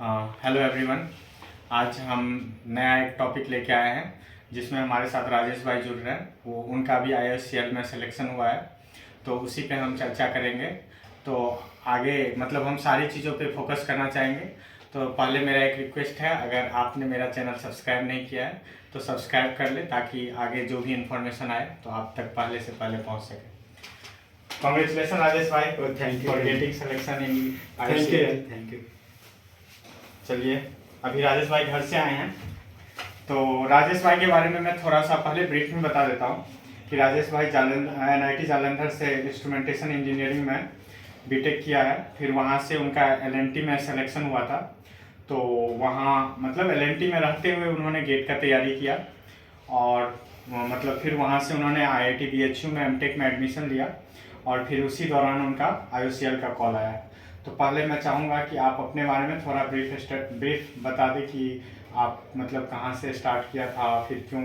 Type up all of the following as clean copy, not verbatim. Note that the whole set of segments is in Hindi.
Hello everyone. आज हम नया एक टॉपिक लेके आए हैं जिसमें हमारे साथ राजेश भाई जुड़ रहे हैं। वो उनका भी IOCL में सिलेक्शन हुआ है, तो उसी पे हम चर्चा करेंगे। तो आगे मतलब हम सारी चीज़ों पे फोकस करना चाहेंगे। तो पहले मेरा एक रिक्वेस्ट है, अगर आपने मेरा चैनल सब्सक्राइब नहीं किया है तो सब्सक्राइब कर ले, ताकि आगे जो भी इन्फॉर्मेशन आए तो आप तक पहले से पहले पहुँच सके। कॉन्ग्रेचुलेसन राजेश भाई, thank you for getting selection in thank you IOCL। Thank you. चलिए, अभी राजेश भाई घर से आए हैं, तो राजेश भाई के बारे में मैं थोड़ा सा पहले ब्रीफ में बता देता हूँ कि राजेश भाई NIT जालंधर से इंस्ट्रूमेंटेशन इंजीनियरिंग में बीटेक किया है। फिर वहाँ से उनका LNT में सिलेक्शन हुआ था, तो वहाँ मतलब LNT में रहते हुए उन्होंने गेट का तैयारी किया, और मतलब फिर वहाँ से उन्होंने IIT BHU में MTech में एडमिशन लिया, और फिर उसी दौरान उनका IOCL का कॉल आया। तो पहले मैं चाहूँगा कि आप अपने बारे में थोड़ा ब्रीफ बता दें कि आप मतलब कहाँ से स्टार्ट किया था, फिर क्यों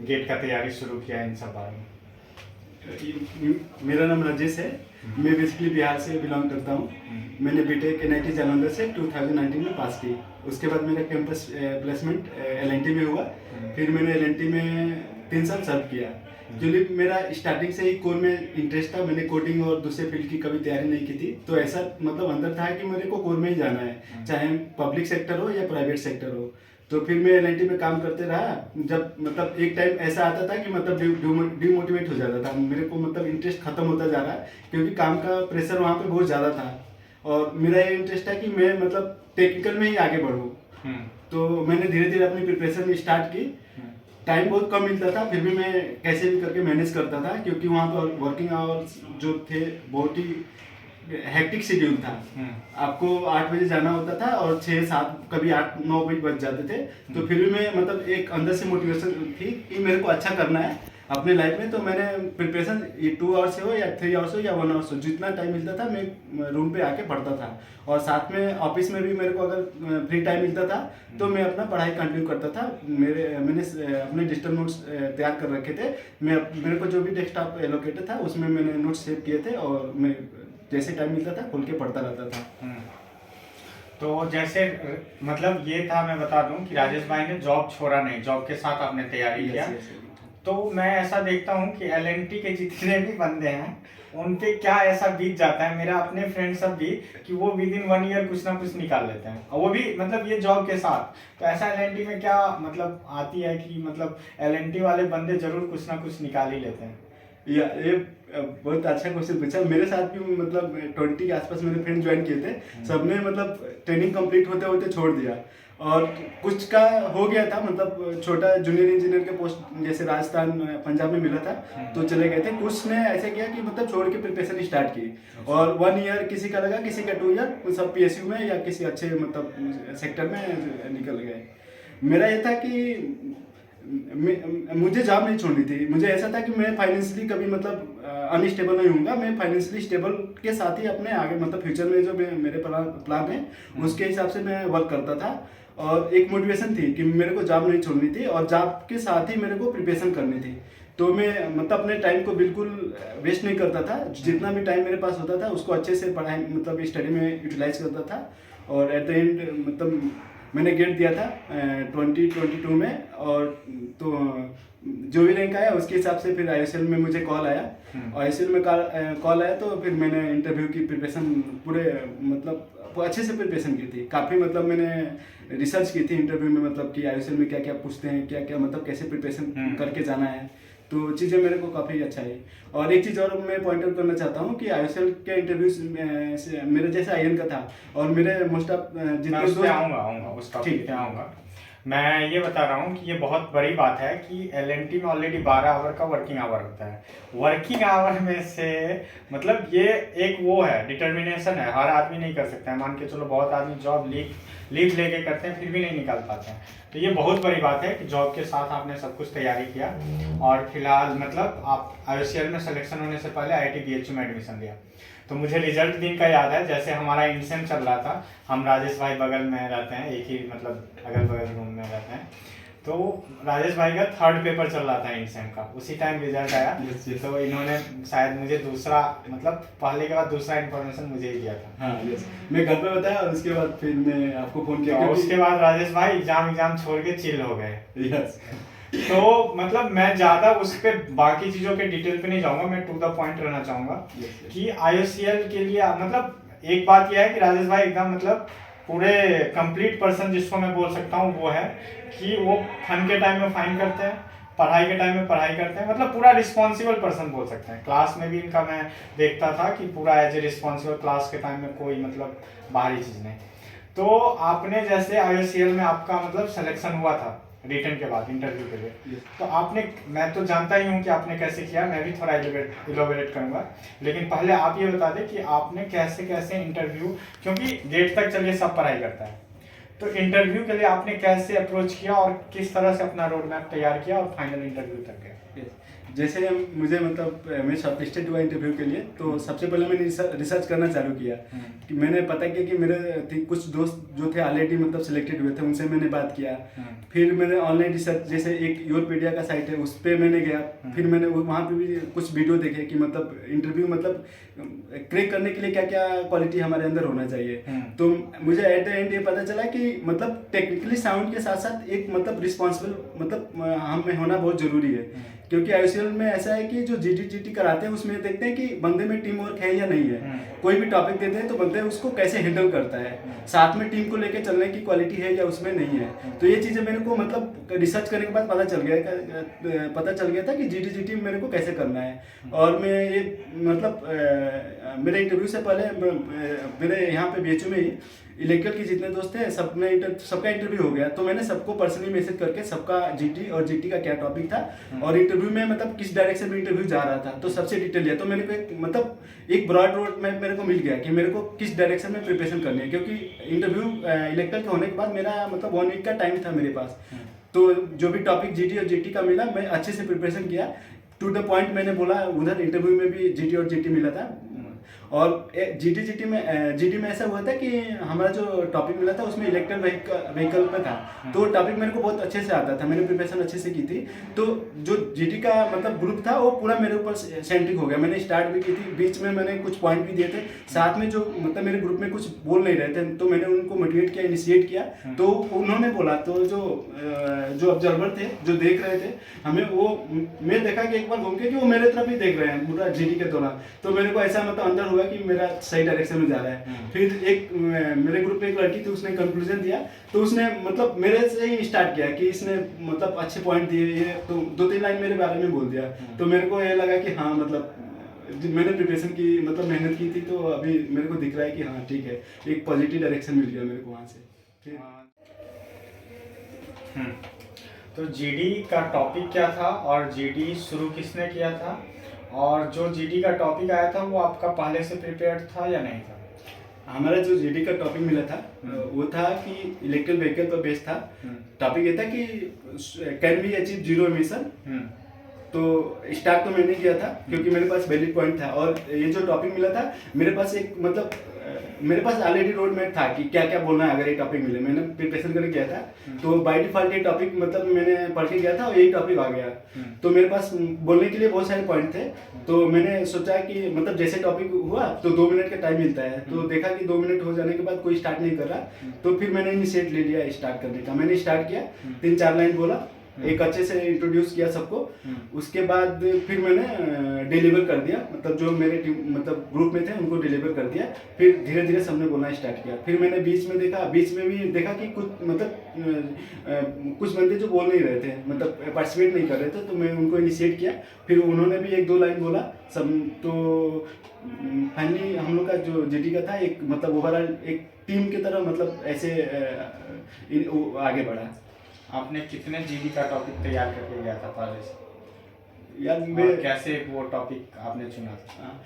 गेट का तैयारी शुरू किया, इन सब बारे में। मेरा नाम राजेश है। मैं बेसिकली बिहार से बिलोंग करता हूँ। मैंने बीटेक NIT जालंधर से 2019 में पास की। उसके बाद मेरा कैंपस प्लेसमेंट LNT में हुआ। फिर मैंने LNT में 3 साल सर्व किया। क्योंकि मेरा स्टार्टिंग से ही कोर में इंटरेस्ट था, मैंने कोडिंग और दूसरे फील्ड की कभी तैयारी नहीं की थी। तो ऐसा मतलब अंदर था कि मेरे को कोर में ही जाना है, चाहे पब्लिक सेक्टर हो या प्राइवेट सेक्टर हो। तो फिर मैं LNT में काम करते रहा। जब मतलब एक टाइम ऐसा आता था कि मतलब डिमोटिवेट हो जाता था, मेरे को मतलब इंटरेस्ट खत्म होता जा रहा है, क्योंकि काम का प्रेशर वहाँ पे बहुत ज़्यादा था। और मेरा ये इंटरेस्ट है कि मैं मतलब टेक्निकल में ही आगे बढ़ूँ। तो मैंने धीरे धीरे अपनी प्रिपरेशन स्टार्ट की। टाइम बहुत कम मिलता था, फिर भी मैं कैसे भी करके मैनेज करता था, क्योंकि वहाँ पर वर्किंग आवर्स जो थे बहुत ही हेक्टिक शेड्यूल था। आपको 8 बजे जाना होता था और 6-7 कभी 8-9 बजे बज जाते थे। तो फिर भी मैं मतलब एक अंदर से मोटिवेशन थी कि मेरे को अच्छा करना है अपने लाइफ में। तो मैंने प्रिपरेशन 2 आवर्स हो या 3 आवर्स हो या 1 आवर्स हो, जितना टाइम मिलता था मैं रूम पे आके पढ़ता था। और साथ में ऑफिस में भी मेरे को अगर फ्री टाइम मिलता था तो मैं अपना पढ़ाई कंटिन्यू करता था। मैंने अपने डिजिटल नोट्स तैयार कर रखे थे। मेरे को जो भी डेस्कटॉप एलोकेटेड था उसमें मैंने नोट्स सेव किए थे, और मैं जैसे टाइम मिलता था खोल के पढ़ता रहता था। तो जैसे मतलब ये था, मैं बता दूं कि राजेश भाई ने जॉब छोड़ा नहीं, जॉब के साथ आपने तैयारी किया। तो मैं ऐसा देखता हूँ कि LNT के जितने भी बंदे हैं उन पे क्या ऐसा बीत जाता है, मेरा अपने फ्रेंड सब भी, कि वो विद इन 1 ईयर कुछ ना कुछ निकाल लेते हैं, और वो भी मतलब ये जॉब के साथ। तो ऐसा LNT में क्या मतलब आती है कि मतलब LNT वाले बंदे जरूर कुछ ना कुछ निकाल ही लेते हैं। ये बहुत अच्छा क्वेश्चन पूछा। मेरे साथ भी मतलब 20 के आसपास मेरे फ्रेंड ज्वाइन किए थे। सबने मतलब ट्रेनिंग कंप्लीट होते होते छोड़ दिया, और कुछ का हो गया था मतलब छोटा जूनियर इंजीनियर के पोस्ट जैसे राजस्थान पंजाब में मिला था, तो चले गए थे। कुछ ने ऐसे किया कि मतलब छोड़ के प्रिपरेशन स्टार्ट की, और 1 ईयर किसी का लगा, किसी का 2 ईयर, सब PSU में या किसी अच्छे मतलब सेक्टर में निकल गए। मेरा ये था कि मुझे जॉब नहीं छोड़नी थी। मुझे ऐसा था कि मैं फाइनेंशियली कभी मतलब अनस्टेबल नहीं हूँगा। मैं फाइनेंशियली स्टेबल के साथ ही अपने आगे मतलब फ्यूचर में जो मेरे प्लान है उसके हिसाब से मैं वर्क करता था। और एक मोटिवेशन थी कि मेरे को जॉब नहीं छोड़नी थी, और जॉब के साथ ही मेरे को प्रिपरेशन करनी थी। तो मैं मतलब अपने टाइम को बिल्कुल वेस्ट नहीं करता था। जितना भी टाइम मेरे पास होता था उसको अच्छे से पढ़ाई मतलब स्टडी में यूटिलाइज करता था। और एट द एंड मतलब मैंने गेट दिया था 2022 में, और तो जो भी रैंक आया उसके हिसाब से फिर IOCL में मुझे कॉल आया। IOCL में कॉल आया, तो फिर मैंने इंटरव्यू की प्रिपरेशन पूरे मतलब अच्छे से प्रिपरेशन की थी। काफ़ी मतलब मैंने रिसर्च की थी इंटरव्यू में, मतलब कि IOCL में क्या क्या पूछते हैं, क्या क्या मतलब कैसे प्रिपरेशन करके जाना है। तो चीज़ें मेरे को काफ़ी अच्छा है। और एक चीज़ और मैं पॉइंट आउट करना चाहता हूँ कि IOCL के इंटरव्यूज मेरे जैसा IN का था, और मेरे मोस्ट ऑफ जितने दोस्त आऊँगा उस टॉपिक पे आऊँगा। मैं ये बता रहा हूँ कि ये बहुत बड़ी बात है कि LNT में ऑलरेडी 12 आवर का वर्किंग आवर होता है। वर्किंग आवर में से मतलब ये एक वो है, डिटर्मिनेशन है, हर आदमी नहीं कर सकता है। मान के चलो बहुत आदमी जॉब लीव लेके करते हैं फिर भी नहीं निकाल पाते हैं। तो ये बहुत बड़ी बात है कि जॉब के साथ आपने सब कुछ तैयारी किया, और फिलहाल मतलब आप IOCL में सिलेक्शन होने से पहले IIT BHU में एडमिशन लिया। तो मुझे रिजल्ट दिन का याद है, जैसे हमारा इंसेम चल रहा था, हम राजेश भाई बगल में रहते हैं, एक ही मतलब अगल बगल रूम में रहते हैं। तो राजेश भाई का थर्ड पेपर चल रहा था एंड का, उसी टाइम रिजल्ट आया। Yes, yes. तो इन्होंने शायद मुझे दूसरा, मतलब पहले के बाद दूसरा इन्फॉर्मेशन मुझे ही दिया था। हाँ यस, मैं घर पे बताया और उसके बाद फिर मैं आपको फोन किया तो उसके बाद राजेश भाई एग्जाम छोड़ के चिल हो गए। यस। तो मतलब मैं ज़्यादा उस पे बाकी चीज़ों के डिटेल पे नहीं जाऊंगा, मैं टू द पॉइंट रहना चाहूँगा कि IOCL के लिए मतलब एक बात यह है कि राजेश भाई एकदम मतलब पूरे कंप्लीट पर्सन जिसको मैं बोल सकता हूँ वो है कि वो फन के टाइम में फाइन करते हैं, पढ़ाई के टाइम में पढ़ाई करते हैं, मतलब पूरा रिस्पॉन्सिबल पर्सन बोल सकते हैं। क्लास में भी इनका मैं देखता था कि पूरा एज ए रिस्पॉन्सिबल, क्लास के टाइम में कोई मतलब बाहरी चीज़ नहीं। तो आपने जैसे IOCL में आपका मतलब सिलेक्शन हुआ था रिटर्न के बाद इंटरव्यू के लिए, Yes. तो आपने, मैं तो जानता ही हूँ कि आपने कैसे किया, मैं भी थोड़ा इलोबरेट करूँगा, लेकिन पहले आप ये बता दें कि आपने कैसे कैसे इंटरव्यू, क्योंकि गेट तक चलिए सब पढ़ाई करता है, तो इंटरव्यू के लिए आपने कैसे अप्रोच किया और किस तरह से अपना रोड मैप तैयार किया और फाइनल इंटरव्यू तक गए। जैसे मुझे मतलब मैं शॉर्टलिस्टेड हुआ इंटरव्यू के लिए, तो सबसे पहले मैंने रिसर्च करना चालू किया कि मैंने पता किया कि मेरे कुछ दोस्त जो थे ऑलरेडी मतलब सिलेक्टेड हुए थे, उनसे मैंने बात किया। फिर मैंने ऑनलाइन रिसर्च, जैसे एक योरपीडिया का साइट है उस पर मैंने गया, फिर मैंने वहाँ पे भी कुछ वीडियो देखे कि मतलब इंटरव्यू मतलब क्रैक करने के लिए क्या क्या क्वालिटी हमारे अंदर होना चाहिए। तो मुझे एट द एंड ये पता चला कि मतलब टेक्निकली साउंड के साथ साथ एक मतलब रिस्पॉन्सिबल मतलब हम में होना बहुत जरूरी है, क्योंकि IOCL में ऐसा है कि जो GT कराते हैं उसमें देखते हैं कि बंदे में टीम वर्क है या नहीं है। कोई भी टॉपिक देते हैं तो बंदे उसको कैसे हैंडल करता है, साथ में टीम को लेके चलने की क्वालिटी है या उसमें नहीं है। तो ये चीज़ें मेरे को मतलब रिसर्च करने के बाद पता चल गया था कि GT मेरे को कैसे करना है। और मैं ये मतलब मेरे इंटरव्यू से पहले मेरे यहाँ पे BHU में ही इलेक्ट्रिकल के जितने दोस्त थे सबका इंटरव्यू हो गया, तो मैंने सबको पर्सनली मैसेज करके सबका GT और GT का क्या टॉपिक था और इंटरव्यू में मतलब किस डायरेक्शन में इंटरव्यू जा रहा था, तो सबसे डिटेल लिया। तो मेरे को एक मतलब एक ब्रॉड रोड मैप मेरे को मिल गया कि मेरे को किस डायरेक्शन में प्रिपरेशन करनी है, क्योंकि इंटरव्यू इलेक्ट्रिकल के होने के बाद मेरा मतलब 1 वीक का टाइम था मेरे पास। तो जो भी टॉपिक GT और GT का मिला मैं अच्छे से प्रिपरेशन किया, टू द पॉइंट मैंने बोला। उधर इंटरव्यू में भी GT और GT मिला था। और GT में ऐसा हुआ था कि हमारा जो टॉपिक मिला था उसमें इलेक्ट्रिक व्हीकल पे था, तो टॉपिक मेरे को बहुत अच्छे से आता था, मैंने प्रिपरेशन अच्छे से की थी। तो जो GT का मतलब ग्रुप था वो पूरा मेरे ऊपर सेंट्रिक हो गया। मैंने स्टार्ट भी की थी, बीच में मैंने कुछ पॉइंट भी दिए थे, साथ में जो मतलब मेरे ग्रुप में कुछ बोल नहीं रहे थे तो मैंने उनको मोटिवेट किया, इनिशिएट किया। तो उन्होंने बोला, तो जो ऑब्जर्वर थे जो देख रहे थे हमें, वो मैं देखा कि एक बार घूम के कि वो मेरे तरफ ही देख रहे हैं पूरा GT के दौरान, तो मेरे को ऐसा मतलब अंदर हुआ कि मेरा सही डायरेक्शन में जा रहा है। फिर एक मेरे ग्रुप में एक लड़की थी, उसने कंक्लूजन दिया, तो उसने मतलब मेरे से ही स्टार्ट किया कि इसने मतलब अच्छे पॉइंट दिए, ये तो 2-3 लाइन मेरे बारे में बोल दिया। तो मेरे को ये लगा कि हाँ मतलब मैंने प्रिपरेशन की मतलब मेहनत की थी, तो अभी मेरे को दिख रहा है कि हाँ ठीक है, एक पॉजिटिव डायरेक्शन मिल गया मेरे को वहाँ से। तो GD का टॉपिक क्या था और GD शुरू किसने किया था, और जो GD का टॉपिक आया था वो आपका पहले से प्रिपेयर्ड था या नहीं था? हमारा जो GD का टॉपिक मिला था वो था कि इलेक्ट्रिकल व्हीकल पर बेस्ड था। टॉपिक ये था कि can we achieve zero emission. तो स्टार्ट तो मैंने किया था क्योंकि मेरे पास वैलिड पॉइंट था, और ये जो टॉपिक मिला था मेरे पास एक मतलब मेरे पास ऑलरेडी रोड मैप था कि क्या क्या बोलना है अगर ये टॉपिक मिले। मैंने प्रिपरेशन करके गया था, तो बाय डिफॉल्ट ये टॉपिक मतलब मैंने पढ़ के गया था और यही टॉपिक आ गया। तो मेरे पास बोलने के लिए बहुत सारे पॉइंट थे, तो मैंने सोचा कि मतलब जैसे टॉपिक हुआ तो 2 मिनट का टाइम मिलता है, तो देखा कि 2 मिनट हो जाने के बाद कोई स्टार्ट नहीं कर रहा, तो फिर मैंने इनिशिएट ले लिया स्टार्ट करने का। मैंने स्टार्ट किया, 3-4 लाइन बोला, एक अच्छे से इंट्रोड्यूस किया सबको। उसके बाद फिर मैंने डिलीवर कर दिया, मतलब जो मेरे टीम मतलब ग्रुप में थे उनको डिलीवर कर दिया। फिर धीरे धीरे सबने बोलना स्टार्ट किया। फिर मैंने बीच में भी देखा कि कुछ मतलब कुछ बंदे जो बोल नहीं रहे थे, मतलब पार्टिसिपेट नहीं कर रहे थे, तो मैं उनको इनिशिएट किया। फिर उन्होंने भी 1-2 लाइन बोला सब, तो फाइनली हम लोग का जो GT का था एक मतलब ओवरऑल एक टीम की तरह मतलब ऐसे आगे बढ़ा। आपने कितने GD का टॉपिक तैयार करके गया था पहले से? यार और मैं कैसे वो टॉपिक आपने चुना था?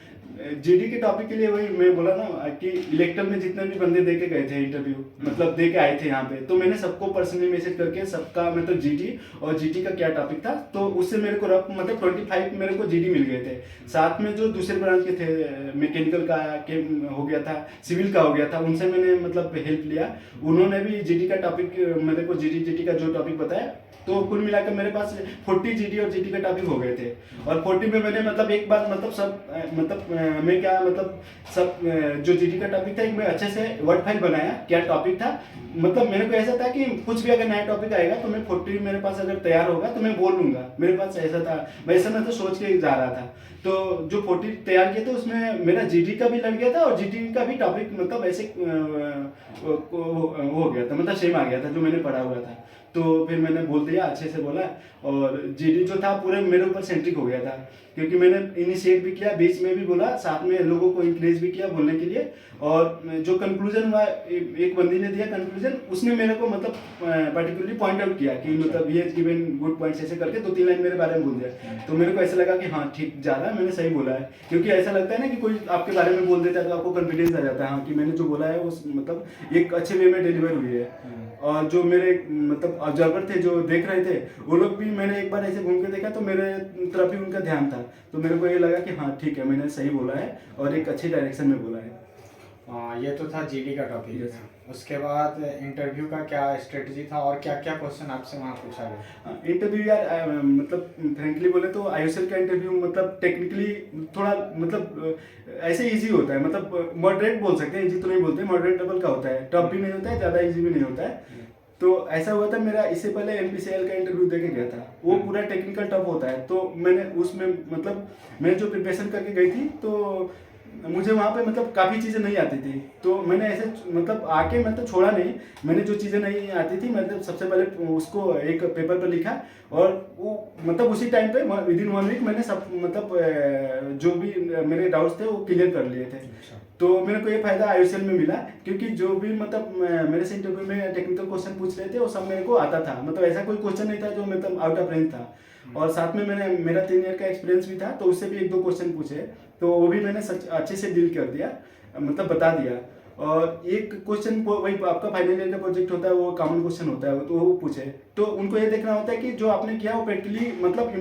जीडी के टॉपिक के लिए वही मैं बोला ना कि इलेक्ट्रल में जितने भी बंदे दे के गए थे इंटरव्यू, मतलब दे के आए थे यहाँ पे, तो मैंने सबको पर्सनली मैसेज करके सबका मतलब जीडी और जीटी का क्या टॉपिक था, तो उससे मेरे को रफ मतलब 25 मेरे को जीडी मिल गए थे। साथ में जो दूसरे ब्रांच के थे, मैकेनिकल का के हो गया था, सिविल का हो गया था, उनसे मैंने मतलब हेल्प लिया। उन्होंने भी जीडी का टॉपिक मेरे को जीडी का जो टॉपिक बताया, तो कुल मिलाकर मेरे पास 40 जीडी और जीटी का टॉपिक हो गए थे। और 40 में मैंने मतलब एक बार मतलब सब मतलब मैं क्या मतलब सब जो जीटी का टॉपिक था, एक मैं अच्छे से वर्ड फाइल बनाया क्या टॉपिक था। मतलब मेरे को ऐसा था कि कुछ भी अगर नया टॉपिक आएगा तो मैं 40 मेरे पास अगर तैयार होगा तो मैं बोल लूंगा, मेरे पास ऐसा था, वैसे मैं तो सोच के जा रहा था। तो जो 40 तैयार किए थे उसमें मेरा जीडी का भी लग गया था और जीटी का भी टॉपिक मतलब ऐसे हो गया था, मतलब सेम आ गया था जो मैंने पढ़ा हुआ था। तो फिर मैंने बोल दिया, अच्छे से बोला, और जीडी जो था पूरे मेरे ऊपर सेंट्रिक हो गया था, क्योंकि मैंने इनिशिएट भी किया, बीच में भी बोला, साथ में लोगों को इंकरेज भी किया बोलने के लिए। और जो कंक्लूजन हुआ, एक बंदी ने दिया कंक्लूजन, उसने मेरे को मतलब पर्टिकुलरली पॉइंट आउट किया कि मतलब ये गिवन गुड पॉइंट्स ऐसे करके 2-3 लाइन मेरे बारे में बोल दिया। तो मेरे को ऐसा लगा कि हाँ ठीक जा रहा है, मैंने सही बोला है। क्योंकि ऐसा लगता है ना कि कोई आपके बारे में बोल देता है तो आपको कॉन्फिडेंस आ जाता है, हाँ कि मैंने जो बोला है वो मतलब एक अच्छे वे में डिलीवर हुई है। और जो मेरे मतलब ऑब्जर्वर थे जो देख रहे थे, वो लोग भी, मैंने एक बार ऐसे घूम के देखा तो मेरे तरफ ही उनका ध्यान था, तो मेरे को ये लगा कि हाँ ठीक है, मैंने सही बोला है और एक अच्छी डायरेक्शन में बोला है। ये तो था जीडी का टॉपिक। Yes. उसके बाद इंटरव्यू का क्या स्ट्रेटजी था और क्या क्या क्वेश्चन आपसे वहाँ पूछा गया? इंटरव्यू यार मतलब फ्रेंकली बोले तो आईओएसएल का इंटरव्यू मतलब टेक्निकली थोड़ा मतलब ऐसे इजी होता है, मतलब मॉडरेट बोल सकते हैं, इजी तो नहीं बोलते, मॉडरेट लेवल का होता है, टफ भी नहीं होता है, ज़्यादा इजी भी नहीं होता है। तो ऐसा हुआ था, मेरा इससे पहले एनपीसीएल का इंटरव्यू देके गया था, वो पूरा टेक्निकल टफ होता है। तो मैंने उसमें मतलब मैं जो प्रिपरेशन करके गई थी, तो मुझे वहाँ पे मतलब काफ़ी चीज़ें नहीं आती थी, तो मैंने ऐसे मतलब आके मैं तो छोड़ा नहीं, मैंने जो चीज़ें नहीं आती थी मतलब सबसे पहले उसको एक पेपर पर लिखा, और वो मतलब उसी टाइम पे विदिन 1 वीक मैंने सब मतलब जो भी मेरे डाउट्स थे वो क्लियर कर लिए थे। तो मेरे को ये फायदा आईओएसएल में मिला, क्योंकि जो भी मतलब मेरे से इंटरव्यू में टेक्निकल क्वेश्चन पूछ रहे थे वो सब मेरे को आता था, मतलब ऐसा कोई क्वेश्चन नहीं था जो मतलब आउट ऑफ रेंज था। और साथ में मैंने मेरा 3 ईयर का एक्सपीरियंस भी था, तो उससे भी 1-2 क्वेश्चन पूछे, तो वो भी मैंने सच अच्छे से डील कर दिया, मतलब बता दिया। और एक क्वेश्चन वही आपका फाइनल ईयर का प्रोजेक्ट होता है, वो कॉमन क्वेश्चन होता है, तो वो पूछे, तो उनको ये देखना होता है कि जो आपने किया वो प्रैक्टिकली मतलब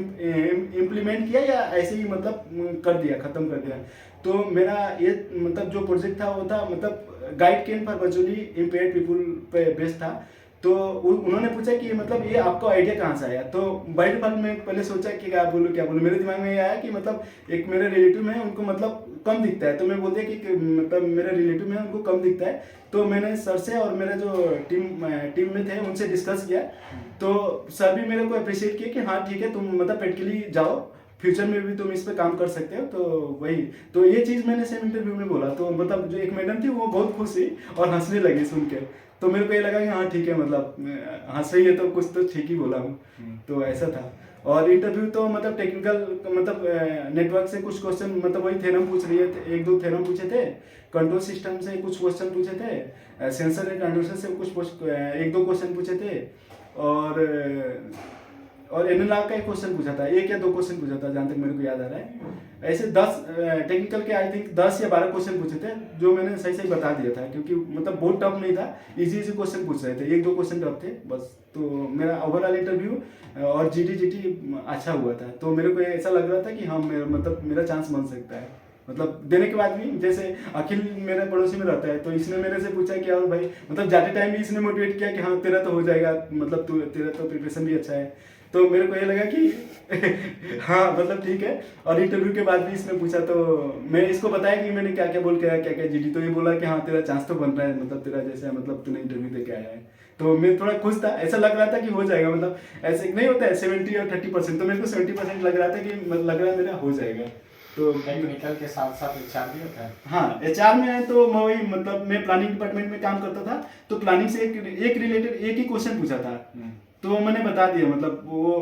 इम्प्लीमेंट किया या ऐसे ही मतलब कर दिया, खत्म कर दिया। तो मेरा ये मतलब जो प्रोजेक्ट था वो था मतलब guide cane for virtually impaired people पे बेस्ड था। तो उन्होंने पूछा कि मतलब ये आपको आइडिया कहाँ से आया, तो बाय डिफॉल्ट में पहले सोचा कि क्या बोलूँ, मेरे दिमाग में ये आया कि मतलब एक मेरे रिलेटिव है, उनको मतलब कम दिखता है, तो मैं बोल दिया कि मतलब मेरे रिलेटिव में उनको कम दिखता है। तो मैंने सर से और मेरे जो टीम में थे उनसे डिस्कस किया, तो सर भी मेरे को अप्रिशिएट किया कि हाँ ठीक है, तुम मतलब प्रैक्टिकली जाओ, फ्यूचर में भी तुम इस पे काम कर सकते हो। तो वही, तो ये चीज़ मैंने सेम इंटरव्यू में बोला, तो मतलब जो एक मैडम थी वो बहुत खुश हुई और हंसने लगी सुन के, तो मेरे को ये लगा कि हाँ ठीक है, मतलब हंस रही है तो कुछ तो ठीक ही बोला हूँ। तो ऐसा था। और इंटरव्यू तो मतलब टेक्निकल मतलब नेटवर्क से कुछ क्वेश्चन, मतलब वही थ्योरम पूछ रही है, 1-2 थ्योरम पूछे थे, कंट्रोल सिस्टम से कुछ क्वेश्चन पूछे थे, सेंसर एंड कंट्रोल से कुछ 1-2 क्वेश्चन पूछे थे, और एनालॉग का एक क्वेश्चन पूछा था, 1 या 2 क्वेश्चन पूछा था जहाँ तक मेरे को याद आ रहा है। ऐसे 10 टेक्निकल के आई थिंक 10 या 12 क्वेश्चन पूछे थे, जो मैंने सही सही बता दिया था, क्योंकि मतलब बहुत टफ नहीं था, इजी क्वेश्चन पूछ रहे थे, 1-2 क्वेश्चन टफ थे बस। तो मेरा ओवरऑल इंटरव्यू और जीटी अच्छा हुआ था, तो मेरे को ऐसा लग रहा था कि हाँ मतलब मेरा चांस बन सकता है। मतलब देने के बाद भी, जैसे अखिल मेरे पड़ोसी में रहता है, तो इसने मेरे से पूछा कि और भाई मतलब जाते टाइम भी इसने मोटिवेट किया कि हाँ तेरा तो हो जाएगा, मतलब तेरा तो प्रिपरेशन भी अच्छा है। तो मेरे को ये लगा कि हाँ मतलब ठीक है। और इंटरव्यू के बाद भी इसने पूछा, तो मैं इसको बताया कि मैंने क्या क्या बोल के आया, क्या क्या जीडी, तो ये बोला कि हाँ तेरा चांस तो बन रहा है, मतलब तेरा जैसा मतलब तूने इंटरव्यू दे के आया है। तो मैं थोड़ा खुश था, ऐसा लग रहा था कि हो जाएगा, मतलब ऐसे नहीं होता है 70 और 30%, तो मेरे को 70% लग रहा था कि लग रहा है मेरा हो जाएगा। तो टेक्निकल के साथ साथ एचआर भी होता है? हाँ, एचआर में तो मैं वही मतलब मैं प्लानिंग डिपार्टमेंट में काम करता था, तो प्लानिंग से एक रिलेटेड एक ही क्वेश्चन पूछा था, तो मैंने बता दिया, मतलब वो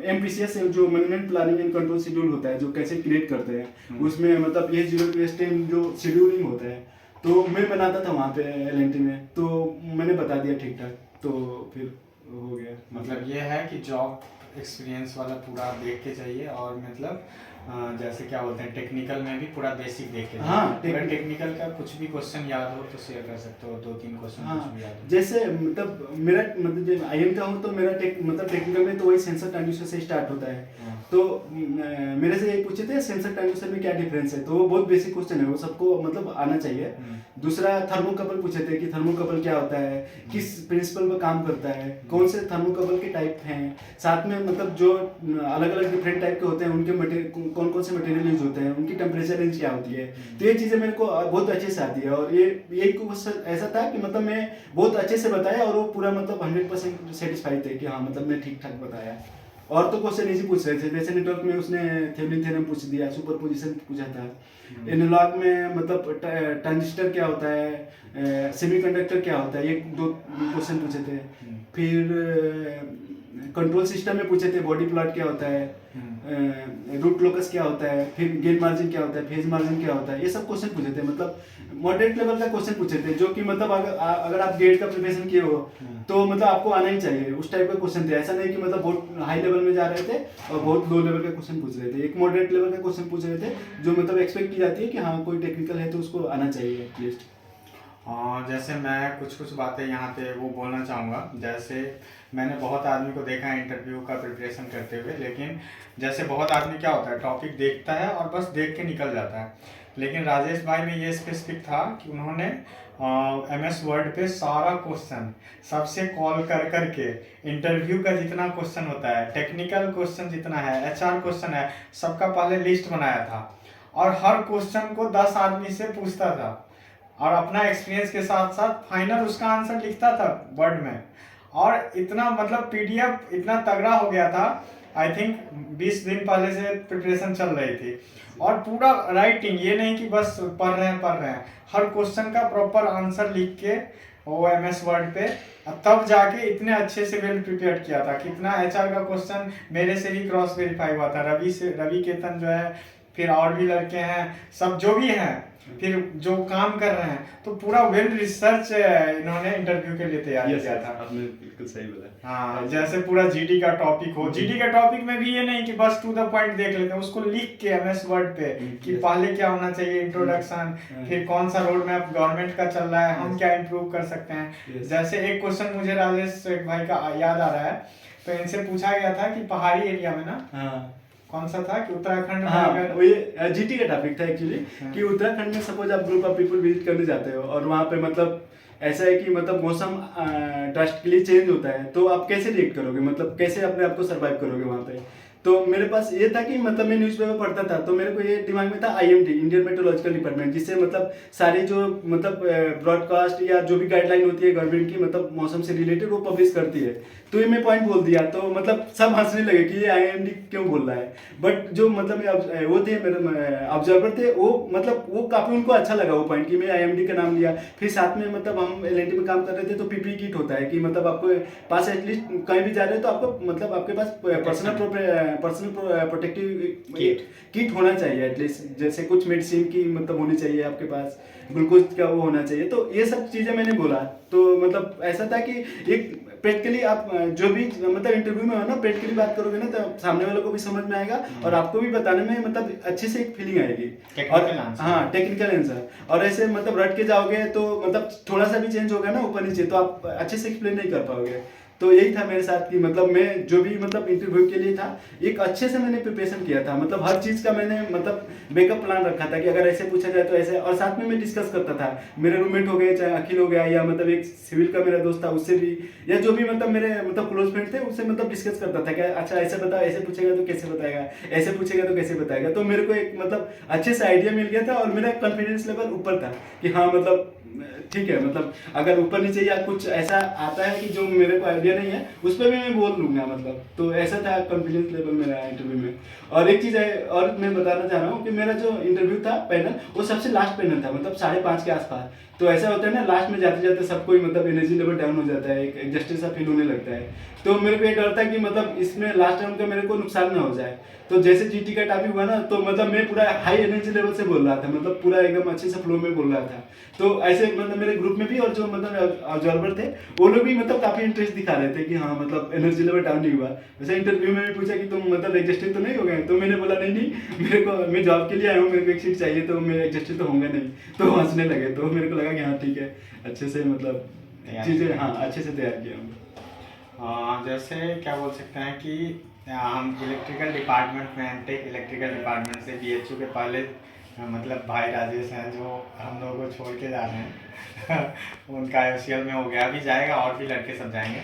एमपीसीएस जो management planning and control schedule होता है, जो कैसे क्रिएट करते हैं, उसमें मतलब ये 0 to S10 जो शेड्यूलिंग होता है, तो मैं बनाता था वहाँ पे एलएनटी में, तो मैंने बता दिया ठीक ठाक, तो फिर हो गया। मतलब ये है कि जॉब एक्सपीरियंस वाला पूरा देख के चाहिए, और मतलब जैसे क्या बोलते हैं टेक्निकल में भी पूरा बेसिक देख के चाहिए। हाँ, अगर टेक्निकल का कुछ भी क्वेश्चन याद हो तो शेयर कर सकते हो, 2-3 क्वेश्चन हाँ, कुछ भी याद हो। जैसे मतलब मेरा मतलब जब IIM का हूँ तो मेरा मतलब टेक्निकल में तो वही सेंसर ट्रांसड्यूसर से स्टार्ट होता है। हाँ। तो मेरे से यही पूछे थे सेंसर ट्रांसड्यूसर में क्या डिफरेंस है, तो वो बहुत बेसिक क्वेश्चन है, वो सबको मतलब आना चाहिए। दूसरा थर्मोकपल पूछे थे कि थर्मोकपल क्या होता है, किस प्रिंसिपल पर काम करता है, कौन से थर्मोकपल के टाइप हैं, साथ में मतलब जो अलग अलग डिफरेंट टाइप के होते हैं उनके मटेरियल कौन कौन से मटेरियल यूज होते हैं, उनकी टेम्परेचर रेंज क्या होती है। तो ये चीज़ें मेरे को बहुत अच्छे से आती है, और ये क्वेश्चन ऐसा था कि मतलब मैं बहुत अच्छे से बताया और वो पूरा मतलब 100% सेटिस्फाइड थे कि हाँ मतलब मैं ठीक ठाक बताया। और तो क्वेश्चन इजी पूछ रहे थे, जैसे नेटवर्क में उसने थेवेनिन थ्योरम पूछ दिया, सुपरपोजिशन पूछा था। एनालॉग में मतलब ट्रांजिस्टर क्या होता है, सेमीकंडक्टर क्या होता है, ये 2 क्वेश्चन पूछे थे। फिर कंट्रोल सिस्टम में पूछे थे बॉडी प्लॉट क्या होता है, रूट लोकस क्या होता है, फिर गेन मार्जिन क्या होता है, फेज मार्जिन क्या होता है, ये सब क्वेश्चन पूछे थे। मतलब मॉडरेट लेवल का क्वेश्चन पूछे थे, जो कि मतलब अगर आप गेट का प्रिपरेशन किए हो तो मतलब आपको आना ही चाहिए, उस टाइप का क्वेश्चन थे। ऐसा नहीं कि मतलब बहुत हाई लेवल में जा रहे थे और बहुत लो लेवल का क्वेश्चन पूछ रहे थे। एक मॉडरेट लेवल का क्वेश्चन पूछ रहे थे जो मतलब एक्सपेक्ट की जाती है कि हाँ कोई टेक्निकल है तो उसको आना चाहिए एटलीस्ट। हाँ, जैसे मैं कुछ बातें यहाँ पे वो बोलना चाहूँगा। जैसे मैंने बहुत आदमी को देखा है इंटरव्यू का प्रिपरेशन करते हुए, लेकिन जैसे बहुत आदमी क्या होता है टॉपिक देखता है और बस देख के निकल जाता है, लेकिन राजेश भाई में ये स्पेसिफिक था कि उन्होंने MS वर्ड पे सारा क्वेश्चन सबसे कॉल कर करके इंटरव्यू का जितना क्वेश्चन होता है, टेक्निकल क्वेश्चन जितना है, HR क्वेश्चन है, सबका पहले लिस्ट बनाया था और हर क्वेश्चन को 10 आदमी से पूछता था और अपना एक्सपीरियंस के साथ साथ फाइनल उसका आंसर लिखता था वर्ड में। और इतना मतलब PDF इतना तगड़ा हो गया था, आई थिंक 20 दिन पहले से प्रिपरेशन चल रही थी, और पूरा राइटिंग, ये नहीं कि बस पढ़ रहे हैं, हर क्वेश्चन का प्रॉपर आंसर लिख के वो MS वर्ड पे, तब जाके इतने अच्छे से वेल प्रिपेयर किया था। कितना HR का क्वेश्चन मेरे से ही क्रॉस वेरीफाई हुआ था, रवि केतन जो है, फिर और भी लड़के हैं, सब जो भी हैं, फिर जो काम कर रहे हैं, तो पूरा वेल रिसर्च इन्होंने इंटरव्यू के लिए तैयार किया था। आपने बिल्कुल सही बोला। हाँ, जैसे पूरा GD का टॉपिक हो, GD का टॉपिक में भी ये नहीं कि बस टू द पॉइंट देख लेते हैं, उसको लिख के MS वर्ड पे कि पहले क्या होना चाहिए, इंट्रोडक्शन, फिर कौन सा रोड मैप गवर्नमेंट का चल रहा है, हम क्या इम्प्रूव कर सकते हैं। जैसे एक क्वेश्चन मुझे राजेश भाई का याद आ रहा है, तो इनसे पूछा गया था कि पहाड़ी एरिया में ना, कौन सा था कि उत्तराखंड में, अगर वो ये GT का टॉपिक था एक्चुअली, कि उत्तराखंड में सपोज आप ग्रुप ऑफ पीपल विजिट करने जाते हो और वहाँ पे मतलब ऐसा है कि मतलब मौसम ड्रास्टिकली चेंज होता है, तो आप कैसे रिएक्ट करोगे, मतलब कैसे अपने आप को सर्वाइव करोगे वहाँ पे। तो मेरे पास ये था कि मतलब मैं न्यूज़पेपर पढ़ता था, तो मेरे को ये दिमाग में था IMD, इंडियन मेट्रोलॉजिकल डिपार्टमेंट, जिससे मतलब सारी जो मतलब ब्रॉडकास्ट या जो भी गाइडलाइन होती है गवर्नमेंट की मतलब मौसम से रिलेटेड, वो पब्लिश करती है। तो ये मैं पॉइंट बोल दिया, तो मतलब सब हंसने लगे कि ये IMD क्यों बोल रहा है। बट जो मतलब वो थे मेरे ऑब्जर्वर थे, वो मतलब वो काफ़ी उनको अच्छा लगा वो पॉइंट कि मैं IMD का नाम लिया। फिर साथ में मतलब हम LNT में काम कर रहे थे, तो PPE किट होता है कि मतलब आपको पास एटलीस्ट कहीं भी जा रहे हो तो आपको मतलब आपके पास पर्सनल प्रोटेक्टिव किट होना चाहिए एटलीस्ट, जैसे कुछ मेडिसिन की मतलब होनी चाहिए आपके पास, ग्लूकोज का वो होना चाहिए। तो ये सब चीज़ें मैंने बोला, तो मतलब ऐसा था कि एक प्रैक्टिकली आप जो भी मतलब इंटरव्यू में हो ना, प्रैक्टिकली बात करोगे ना, तो सामने वालों को भी समझ में आएगा और आपको भी बताने में मतलब अच्छे से एक फीलिंग आएगी। और हाँ, टेक्निकल आंसर, और ऐसे मतलब रट के जाओगे तो मतलब थोड़ा सा भी चेंज होगा ना ऊपर नीचे, तो आप अच्छे से एक्सप्लेन नहीं कर पाओगे। तो यही था मेरे साथ कि मतलब मैं जो भी मतलब इंटरव्यू के लिए था, एक अच्छे से मैंने प्रिपरेशन किया था, मतलब हर चीज़ का मैंने मतलब बैकअप प्लान रखा था कि अगर ऐसे पूछा जाए तो ऐसे, और साथ में मैं डिस्कस करता था। मेरे रूममेट हो गए, चाहे अखिल हो गया, या मतलब एक सिविल का मेरा दोस्त था उससे भी, या जो भी मतलब मेरे मतलब क्लोज फ्रेंड थे उससे मतलब डिस्कस करता था कि अच्छा ऐसे बता, ऐसे पूछेगा तो कैसे बताएगा, ऐसे पूछेगा तो कैसे बताएगा। तो मेरे को एक मतलब अच्छे से आइडिया मिल गया था और मेरा कॉन्फिडेंस लेवल ऊपर था कि हाँ मतलब ठीक है, मतलब अगर ऊपर नीचे या कुछ ऐसा आता है कि जो मेरे को आइडिया नहीं है, उस पर भी मैं बोल लूँगा मतलब। तो ऐसा था कॉन्फिडेंस लेवल मेरा इंटरव्यू में। और एक चीज़ है और मैं बताना चाह रहा हूँ कि मेरा जो इंटरव्यू था पैनल, वो सबसे लास्ट पैनल था, मतलब 5:30 के आसपास। तो ऐसा होता है ना, लास्ट में जाते जाते सबको मतलब एनर्जी लेवल डाउन हो जाता है, एक एग्जस्टेड सा फील होने लगता है। तो मेरे को ये डर था कि मतलब इसमें लास्ट टाइम का मेरे को नुकसान ना हो जाए। तो जैसे GT का टॉपिक हुआ ना, तो मतलब मैं पूरा हाई एनर्जी लेवल से बोल रहा था, मतलब पूरा एकदम अच्छे से फ्लो में बोल रहा था। तो ऐसे मतलब मेरे ग्रुप में भी और जो मतलब ऑब्जर्वर थे वो लोग भी मतलब काफ़ी इंटरेस्ट दिखा रहे थे कि हाँ मतलब एनर्जी लेवल डाउन नहीं हुआ। वैसे इंटरव्यू में भी पूछा कि तुम मतलब एडजस्टेड तो नहीं हो गए, तो मैंने बोला नहीं मेरे को, मैं जॉब के लिए आया हूँ, मेरे को एक सीट चाहिए, तो मैं एडजस्टेड तो होंगे नहीं। तो हंसने लगे, तो मेरे को लगा कि हाँ ठीक है, अच्छे से मतलब चीज़ें हाँ अच्छे से तैयार किया हूँ। जैसे क्या बोल सकते हैं कि हम इलेक्ट्रिकल डिपार्टमेंट में एमटेक इलेक्ट्रिकल डिपार्टमेंट से बीएचयू के पहले मतलब भाई राजेश हैं जो हम लोगों को छोड़ के जा रहे हैं उनका आईओसीएल में हो गया, अभी जाएगा और भी लड़के सब जाएंगे।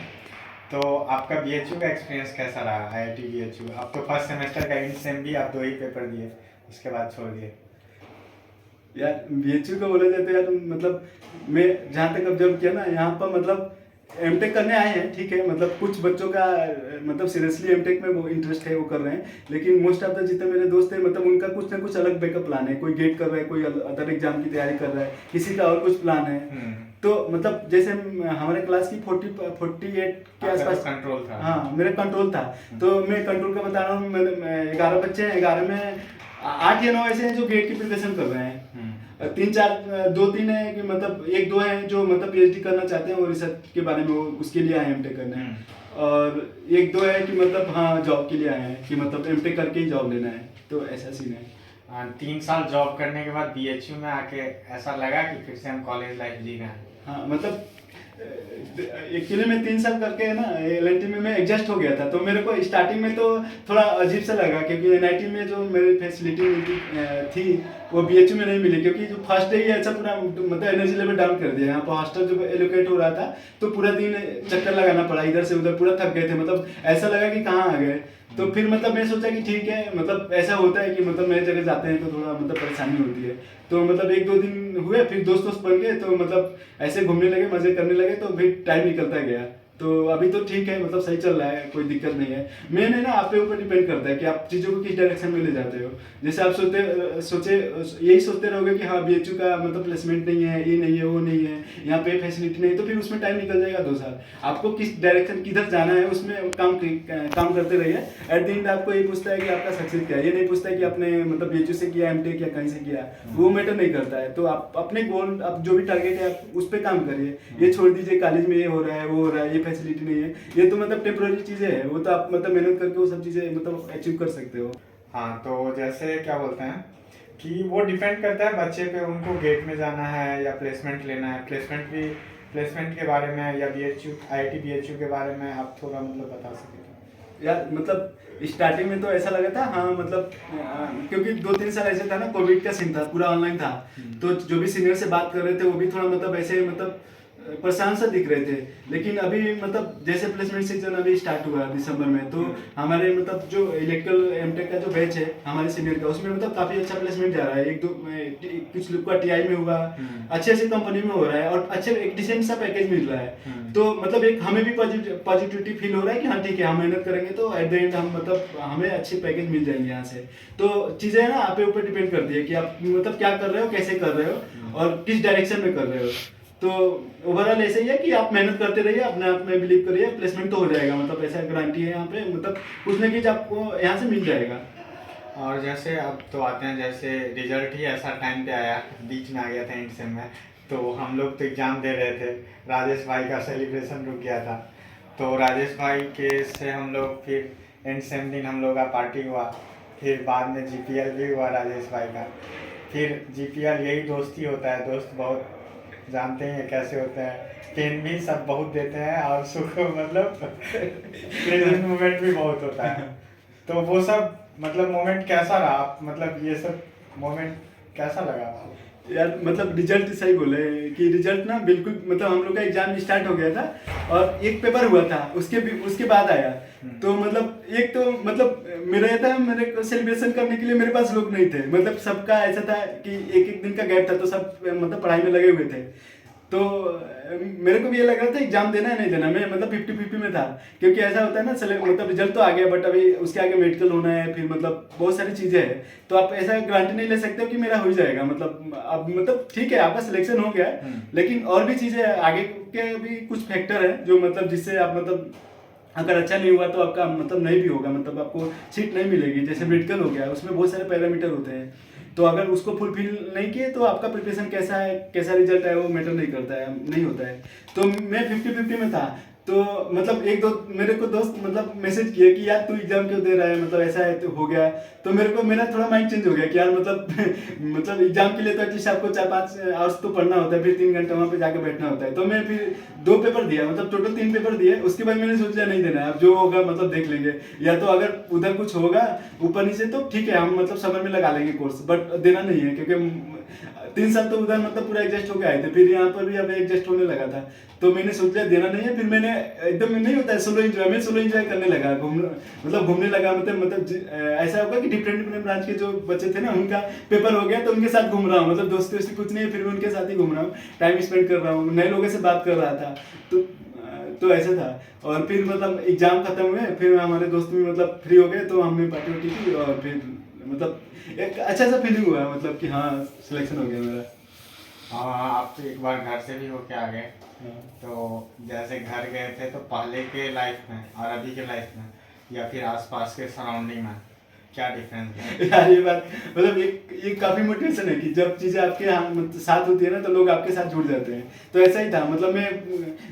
तो आपका बीएचयू का एक्सपीरियंस कैसा रहा? आईआईटी बीएचयू, आप तो फर्स्ट सेमेस्टर का इन सेम भी आप 2 ही पेपर दिए, उसके बाद छोड़ दिए। यार बीएचयू का बोला जाए तो यार मतलब मैं जहाँ तक ऑब्जर्व किया ना, यहाँ पर मतलब एमटेक करने आए हैं, ठीक है, मतलब कुछ बच्चों का मतलब सीरियसली एमटेक में वो इंटरेस्ट है, वो कर रहे हैं, लेकिन मोस्ट ऑफ द जितने मेरे दोस्त हैं मतलब उनका कुछ ना कुछ अलग बैकअप प्लान है। कोई गेट कर रहा है, कोई अदर एग्जाम की तैयारी कर रहा है, किसी का और कुछ प्लान है। तो मतलब जैसे हमारे क्लास की 48 के आसपास कंट्रोल था। हाँ मेरा कंट्रोल था। तो मैं कंट्रोल का बता रहा हूँ, 11 बच्चे हैं, 11 में 8 या 9 ऐसे हैं जो गेट की प्रिपरेशन कर रहे हैं। 2-3 है कि मतलब 1-2 हैं जो मतलब पीएचडी करना चाहते हैं और रिसर्च के बारे में, वो उसके लिए आए हैं एमटेक करने। और 1-2 है कि मतलब हाँ जॉब के लिए आए हैं कि मतलब एमटेक करके ही जॉब लेना है, तो ऐसा सीन है। 3 साल जॉब करने के बाद बीएचयू में आके ऐसा लगा कि फिर से हम कॉलेज लाइफ जी रहे हैं? हाँ मतलब एक्चुअली मैं 3 साल करके ना एलएनटी में मैं एडजस्ट हो गया था, तो मेरे को स्टार्टिंग में तो थोड़ा अजीब सा लगा, क्योंकि एनआईटी में जो मेरी फैसिलिटी थी वो बीएचयू में नहीं मिली, क्योंकि जो फर्स्ट डे ही ऐसा पूरा मतलब एनर्जी लेवल डाउन कर दिया। यहाँ पर हॉस्टल जो एलोकेट हो रहा था तो पूरा दिन चक्कर लगाना पड़ा इधर से उधर, पूरा थक गए थे, मतलब ऐसा लगा कि कहाँ आ गए। तो फिर मतलब मैं सोचा कि ठीक है, मतलब ऐसा होता है कि मतलब नए जगह जाते हैं तो थोड़ा मतलब परेशानी होती है। तो मतलब 1-2 दिन हुए, फिर दोस्त बन गए, तो मतलब ऐसे घूमने लगे, मजे करने लगे, तो फिर टाइम निकलता गया। तो अभी तो ठीक है, मतलब सही चल रहा है, कोई दिक्कत नहीं है। मेन है ना आप पे ऊपर डिपेंड करता है कि आप चीज़ों को किस डायरेक्शन में ले जाते हो। जैसे आप यही सोचते रहोगे कि हाँ बीएचयू का मतलब प्लेसमेंट नहीं है, ये नहीं है, वो नहीं है, यहाँ पे फैसिलिटी नहीं है, तो फिर उसमें टाइम निकल जाएगा 2 साल। आपको किस डायरेक्शन किधर जाना है उसमें काम करते रहिए। एट द एंड आपको ये पूछता है कि आपका सक्सेस क्या है, ये नहीं पूछता है कि आपने मतलब बीएचयू से किया, एमटेक या कहीं से किया, वो मैटर नहीं करता है। तो आप अपने गोल, आप जो भी टारगेट है आप उस पर काम करिए। ये छोड़ दीजिए कॉलेज में ये हो रहा है, वो हो रहा है, ये फैसिलिटी नहीं है, ये तो मतलब टेम्पोररी चीजें हैं, वो तो आप मतलब मेहनत करके वो सब चीजें मतलब अचीव कर सकते हो। हाँ, तो जैसे क्या बोलते हैं कि वो डिपेंड करता है बच्चे पे, उनको गेट में जाना है या प्लेसमेंट लेना है। प्लेसमेंट के बारे में या बीएचयू आईआईटी बीएचयू के बारे में आप थोड़ा मतलब बता सकें? यार मतलब स्टार्टिंग में तो ऐसा लगा था, हाँ मतलब क्योंकि 2-3 साल ऐसे था ना, कोविड का सीन था, पूरा ऑनलाइन था, तो जो भी सीनियर से बात कर रहे थे वो भी थोड़ा मतलब ऐसे मतलब परेशान सा दिख रहे थे। लेकिन अभी मतलब जैसे प्लेसमेंट सीजन अभी स्टार्ट हुआ दिसंबर में, तो हमारे मतलब जो इलेक्ट्रिकल एमटेक का जो बैच है हमारे सीनियर का, उसमें मतलब काफी अच्छा प्लेसमेंट जा रहा है। कुछ लोग का टीआई में हुआ, अच्छे कंपनी में हो रहा है और अच्छे एक डिसेंट सा पैकेज मिल रहा है। तो मतलब एक हमें भी पॉजिटिविटी फील हो रहा है कि हाँ ठीक है, हम मेहनत करेंगे तो एट द एंड हम मतलब हमें अच्छे पैकेज मिल जाएंगे यहाँ से। तो चीजें ना आप ऊपर डिपेंड करती है कि आप मतलब क्या कर रहे हो, कैसे कर रहे हो और किस डायरेक्शन में कर रहे हो। तो ओवरऑल ऐसे ही है कि आप मेहनत करते रहिए, अपने आप में बिलीव करिए, प्लेसमेंट तो हो जाएगा, मतलब ऐसा गारंटी है यहाँ पे, मतलब कुछ ना कुछ आपको यहाँ से मिल जाएगा। और जैसे अब तो आते हैं, जैसे रिजल्ट ही ऐसा टाइम पे आया, बीच में आ गया था एंड सेम में, तो हम लोग तो एग्ज़ाम दे रहे थे, राजेश भाई का सेलिब्रेशन रुक गया था। तो राजेश भाई के से हम लोग फिर एंड सेम दिन हम लोग का पार्टी हुआ, फिर बाद में जीपीएल भी हुआ राजेश भाई का। फिर जीपीएल यही दोस्ती होता है, दोस्त बहुत जानते हैं कैसे होते हैं, पेन भी सब बहुत देते हैं और सुख मतलब प्रेजेंट मोमेंट भी बहुत होता है। तो वो सब मतलब मोमेंट कैसा रहा? आप मतलब ये सब मोमेंट कैसा लगा आपको? यार मतलब रिजल्ट सही बोले कि रिजल्ट ना बिल्कुल मतलब हम लोग का एग्जाम स्टार्ट हो गया था और एक पेपर हुआ था, उसके बाद आया। तो मतलब एक तो मतलब मेरे को सेलिब्रेशन करने के लिए मेरे पास लोग नहीं थे, मतलब सबका ऐसा था कि एक दिन का गैप था, तो सब मतलब पढ़ाई में लगे हुए थे। तो मेरे को भी ये लग रहा था एग्जाम देना है नहीं देना, मैं मतलब 50-50 में था, क्योंकि ऐसा होता है ना मतलब रिजल्ट तो आ गया बट अभी उसके आगे मेडिकल होना है, फिर मतलब बहुत सारी चीजें हैं, तो आप ऐसा गारंटी नहीं ले सकते हो कि मेरा हो जाएगा। मतलब अब मतलब ठीक है आपका सिलेक्शन हो गया है, लेकिन और भी चीजें आगे के भी कुछ फैक्टर है जो मतलब जिससे आप मतलब अगर अच्छा नहीं हुआ तो आपका मतलब नहीं भी होगा, मतलब आपको सीट नहीं मिलेगी। जैसे मेडिकल हो गया, उसमें बहुत सारे पैरामीटर होते हैं, तो अगर उसको फुलफिल नहीं किए तो आपका प्रिपरेशन कैसा है, कैसा रिजल्ट है, वो मैटर नहीं करता है, नहीं होता है। तो मैं 50-50 में था। तो मतलब एक दो मेरे को दोस्त मतलब मैसेज किए कि यार तू एग्जाम क्यों दे रहा है, मतलब ऐसा है तो हो गया। तो मेरे को मेरा थोड़ा माइंड चेंज हो गया कि यार मतलब मतलब एग्जाम के लिए तो एटलीस्ट आपको 4-5 आवर्स तो पढ़ना होता है, फिर 3 घंटे वहाँ पे जाके बैठना होता है। तो मैं फिर 2 पेपर दिया, मतलब टोटल 3 पेपर दिए। उसके बाद मैंने सोचा नहीं देना है, अब जो होगा मतलब देख लेंगे, या तो अगर उधर कुछ होगा ऊपर नीचे तो ठीक है, हम मतलब समर में लगा लेंगे कोर्स, बट देना नहीं है क्योंकि 3 साल तो उधर मतलब पूरा एडजस्ट होके आए थे, फिर यहाँ पर भी अब एडजस्ट होने लगा था। तो मैंने सोचा देना नहीं है। फिर मैंने एकदम नहीं होता है सोलो एंजॉय करने लगा, घूमने लगा। ऐसा होगा कि डिफरेंट ब्रांच के जो बच्चे थे ना, उनका पेपर हो गया तो उनके साथ घूम रहा हूँ, मतलब दोस्ती वोस्ती कुछ नहीं है, फिर भी उनके साथ ही घूम रहा हूँ, टाइम स्पेंड कर रहा हूँ, नए लोगों से बात कर रहा था। तो ऐसा था। और फिर मतलब एग्जाम खत्म हुए, फिर हमारे दोस्त भी मतलब फ्री हो गए, तो हमने पार्टी वार्टी की, और फिर मतलब एक अच्छा सा फीलिंग हुआ, मतलब कि हाँ सिलेक्शन हो गया मेरा। हाँ, आप तो एक बार घर से भी होके आ गए, तो जैसे घर गए थे तो पहले के लाइफ में और अभी के लाइफ में या फिर आसपास के सराउंडिंग में क्या डिफरेंस है? यार ये बात मतलब ये काफी मोटिवेशन है कि जब चीजें आपके साथ होती है ना, तो लोग आपके साथ जुड़ जाते हैं। तो ऐसा ही था, मतलब मैं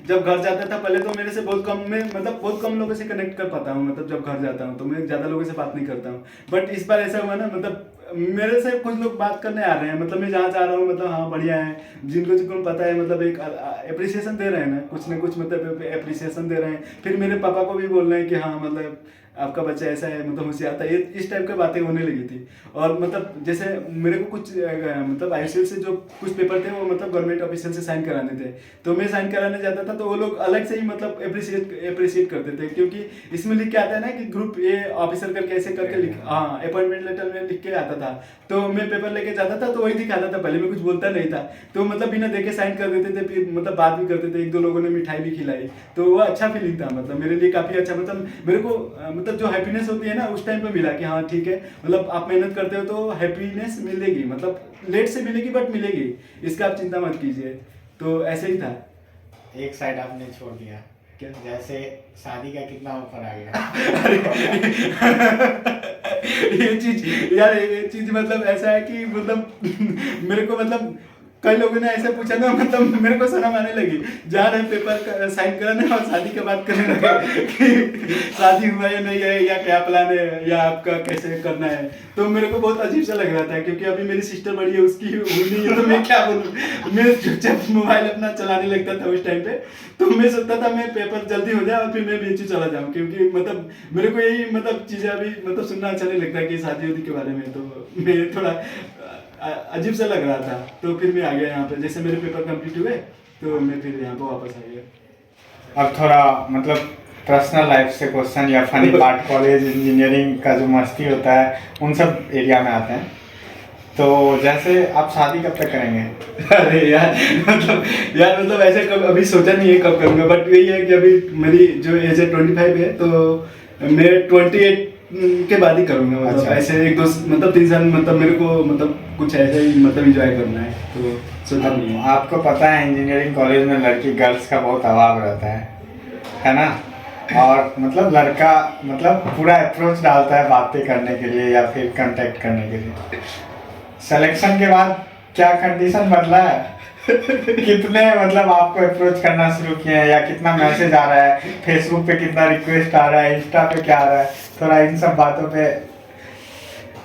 जब घर जाता था पहले तो मेरे से बहुत कम लोगों से कनेक्ट कर पाता हूँ। मतलब जब घर जाता हूँ तो मैं ज्यादा लोगों से बात नहीं करता हूँ। बट इस बार ऐसा हुआ ना, मतलब मेरे से कुछ लोग बात करने आ रहे हैं, मतलब मैं जहाँ जा रहा हूँ, मतलब हाँ बढ़िया है, जिनको पता है, मतलब एक अप्रिसिएशन दे रहे हैं ना कुछ मतलब अप्रिसिएशन दे रहे हैं। फिर मेरे पापा को भी बोल रहे हैं कि हाँ मतलब आपका बच्चा ऐसा है, मतलब होशियार था, ये इस टाइप की बातें होने लगी थी। और मतलब जैसे मेरे को कुछ मतलब ICL से जो कुछ पेपर थे वो मतलब गवर्नमेंट ऑफिशियल से साइन कराने थे, तो मैं साइन कराने जाता था, तो वो लोग अलग से ही मतलब अप्रिशिएट करते थे, क्योंकि इसमें लिख के आता है ना कि ग्रुप ए ऑफिसर करके ऐसे करके हाँ अपॉइंटमेंट लेटर में लिख के आता था। तो मैं पेपर लेके जाता था तो वही दिखाता था, पहले मैं कुछ बोलता नहीं था, तो मतलब बिना देखे साइन कर देते थे, फिर मतलब बात भी करते थे। 1-2 लोगों ने मिठाई भी खिलाई, तो वो अच्छा फीलिंग था, मतलब मेरे लिए काफ़ी अच्छा। मतलब मेरे को मतलब जो हैप्पीनेस होती है ना उस टाइम पे मिला कि हाँ ठीक है, मतलब आप मेहनत करते हो तो हैप्पीनेस मिलेगी, मतलब लेट से मिलेगी बट मिलेगी, इसका आप चिंता मत कीजिए। तो ऐसे ही था। एक साइड आपने छोड़ दिया क्या? जैसे शादी का कितना ऊपर आ गया? ये चीज मतलब ऐसा है कि मतलब मेरे को मतलब कई लोगों ने ऐसे पूछा ना, मतलब मेरे को शर्म आने लगी। जा रहे पेपर साइन कराने और शादी के बात करने लगे कि शादी हुआ या नहीं है, या क्या प्लान है, या आपका कैसे करना है। तो मेरे को बहुत अजीब सा लग रहा था, क्योंकि अभी मेरी सिस्टर बड़ी है, उसकी हुई नहीं है, तो मैं क्या बोलूँ। मैं चुपचाप मोबाइल अपना चलाने लगता था उस टाइम पे। तो मैं सोचता था मैं पेपर जल्दी हो जाए और फिर मैं बीच चला जाऊँ, क्योंकि मतलब मेरे को यही मतलब चीज़ें अभी मतलब सुनना अच्छा नहीं लगता कि शादी वादी के बारे में। तो मैं थोड़ा अजीब सा लग रहा था, तो फिर मैं आ गया यहाँ पे। जैसे मेरे पेपर कंप्लीट हुए तो मैं फिर यहाँ पे वापस आ गया। अब थोड़ा मतलब पर्सनल लाइफ से क्वेश्चन या फनी पार्ट, कॉलेज इंजीनियरिंग का जो मस्ती होता है उन सब एरिया में आते हैं। तो जैसे आप शादी कब तक करेंगे? अरे यार ऐसे कब अभी सोचा नहीं है कब करूँगा, बट यही है कि अभी मेरी जो एज है 25 है, तो मैं 28 के बाद ही करूँगा। मतलब अच्छा। ऐसे 1-2 मतलब 3 साल मतलब मेरे को मतलब कुछ ऐसे ही मतलब इंजॉय करना है, तो सोचा नहीं है। आपको पता है इंजीनियरिंग कॉलेज में लड़की गर्ल्स का बहुत अभाव रहता है ना? और मतलब लड़का मतलब पूरा अप्रोच डालता है बातें करने के लिए या फिर कांटेक्ट करने के लिए। सिलेक्शन के बाद क्या कंडीशन बदला है? कितने मतलब आपको अप्रोच करना शुरू किए हैं, या कितना मैसेज आ रहा है, फेसबुक पे कितना रिक्वेस्ट आ रहा है, इंस्टा पे क्या आ रहा है? थोड़ा इन सब बातों पे।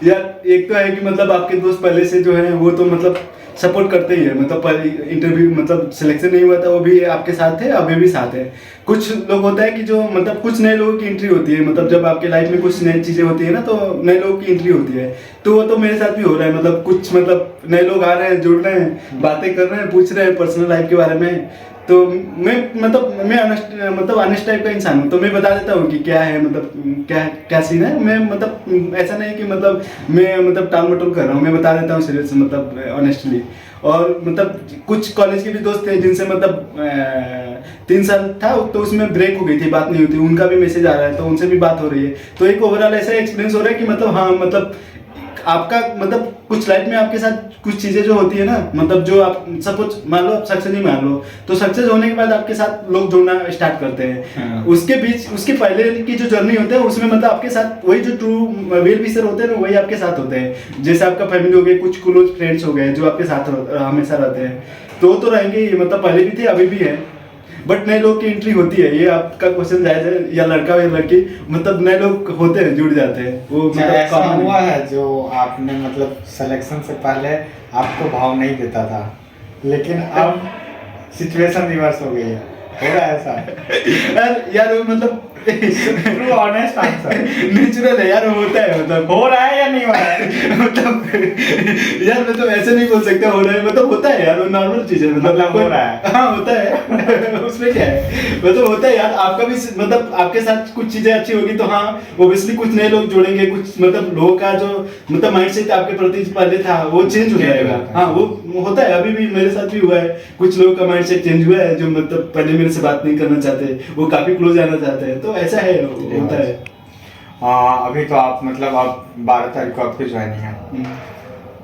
यार एक तो है कि मतलब आपके दोस्त पहले से जो है वो तो मतलब सपोर्ट करते ही है, मतलब इंटरव्यू मतलब सिलेक्शन नहीं हुआ था वो भी आपके साथ थे, अभी भी साथ है। कुछ लोग होता है कि जो मतलब कुछ नए लोगों की एंट्री होती है, मतलब जब आपके लाइफ में कुछ नई चीज़ें होती है ना, तो नए लोगों की एंट्री होती है। तो वो तो मेरे साथ भी हो रहा है, मतलब कुछ मतलब नए लोग आ रहे हैं, जुड़ रहे हैं, बातें कर रहे हैं, पूछ रहे हैं पर्सनल लाइफ के बारे में। तो मैं ऑनेस्ट टाइप का इंसान हूँ, तो मैं बता देता हूँ कि क्या है, मतलब क्या सीन है। मैं मतलब ऐसा नहीं कि मतलब मैं मतलब टाल मटोल कर रहा हूँ, मैं बता देता हूँ सीरियस मतलब ऑनेस्टली। और मतलब कुछ कॉलेज के भी दोस्त थे जिनसे मतलब 3 साल था, तो उसमें ब्रेक हो गई थी, बात नहीं होती, उनका भी मैसेज आ रहा है, तो उनसे भी बात हो रही है। तो एक ओवरऑल ऐसा एक्सपीरियंस हो रहा है कि मतलब हाँ मतलब आपका मतलब कुछ लाइफ में आपके साथ कुछ चीजें जो होती है ना, मतलब जो आप सपोज मान लो आप सक्सेस ही मान लो, तो सक्सेस होने के बाद आपके साथ लोग जुड़ना स्टार्ट करते हैं। हाँ। उसके बीच उसके पहले की जो जर्नी होती है उसमें मतलब आपके साथ वही जो ट्रू वेल विशर होते हैं ना, वही आपके साथ होते हैं। जैसे आपका फैमिली हो गया, कुछ क्लोज फ्रेंड्स हो गए जो आपके साथ हमेशा रहते हैं, तो रहेंगे ही, मतलब पहले भी थे अभी भी है। बट नए लोग की एंट्री होती है, ये आपका क्वेश्चन जायज है, या लड़का हो या लड़की, मतलब नए लोग होते हैं, जुड़ जाते हैं वो, क्या मतलब ऐसा common हुआ है। है जो आपने मतलब सिलेक्शन से पहले आपको भाव नहीं देता था, लेकिन अब सिचुएशन रिवर्स हो गई है, हो रहा है ऐसा? यार वो मतलब ट्रू ऑनेस्ट आंसर। नेचुरल है यार, वो होता है, मतलब हो रहा है या नहीं हो रहा है? मतलब यार मतलब ऐसे नहीं बोल सकते हो रहा है, मतलब होता है यार, वो नॉर्मल चीज है, मतलब हो रहा है। हाँ होता है उसमें क्या है, मतलब होता है यार। आपका भी मतलब आपके साथ कुछ चीजें अच्छी होगी तो हाँ ओब्वियसली कुछ नए लोग जोड़ेंगे, कुछ मतलब लोगों का जो मतलब माइंडसेट आपके प्रति पहले था वो चेंज हो जाएगा। हाँ वो होता है, अभी भी मेरे साथ भी हुआ है, कुछ लोगों का माइंडसेट चेंज हुआ है जो मतलब पहले मेरे से बात नहीं करना चाहते, वो काफी क्लोज आना चाहते हैं, तो ऐसा है, होता है। अभी तो आप मतलब अब 12 तारीख को आपकी ज्वाइनिंग है,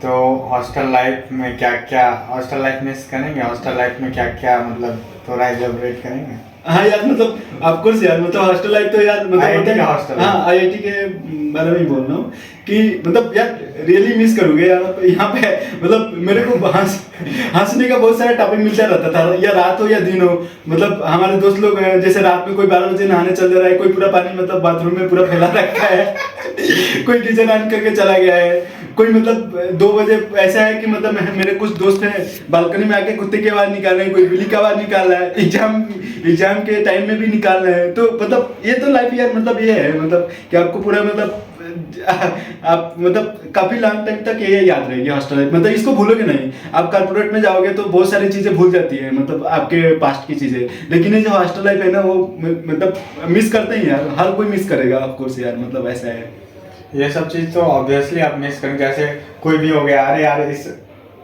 तो हॉस्टल लाइफ में क्या क्या, हॉस्टल लाइफ मिस करेंगे? हॉस्टल लाइफ में क्या क्या मतलब थोड़ा एलैबोरेट करेंगे? हाँ यार मतलब ऑफ कोर्स यार, मतलब हॉस्टल लाइफ तो यार मतलब IIT होता है। का hostel हाँ आईआईटी के बारे में ही बोल रहा हूँ कि मतलब यार रियली मिस करोगे यार यहाँ पे, मतलब मेरे को हंसने का बहुत सारा टॉपिक मिलता रहता था, या रात हो या दिन हो। मतलब हमारे दोस्त लोग हैं, जैसे रात में कोई 12 बजे नहाने चल जा रहा है, कोई पूरा पानी मतलब बाथरूम में पूरा फैला रखा है कोई किचन ऑन करके चला गया है, कोई मतलब 2 बजे ऐसा है कि मतलब मेरे कुछ दोस्त हैं बालकनी में आके कुत्ते की आवाज निकाल रहे हैं, कोई बिल्ली का आवाज निकाल रहा है, एग्जाम के टाइम में भी निकाल रहे हैं। तो मतलब ये तो लाइफ यार, मतलब ये है मतलब कि आपको पूरा मतलब आप मतलब काफी लॉन्ग टाइम तक ये याद रहेगी हॉस्टल लाइफ, मतलब इसको भूलोगे नहीं। आप कॉर्पोरेट में जाओगे तो बहुत सारी चीजें भूल जाती है, मतलब आपके पास्ट की चीजें, लेकिन ये जो हॉस्टल लाइफ है ना वो मतलब मिस करते हैं यार, हर कोई मिस करेगा ऑफ कोर्स यार, मतलब ऐसा है। ये सब चीज तो ऑब्वियसली आप मिस करेंगे। जैसे कोई भी हो गया, अरे यार इस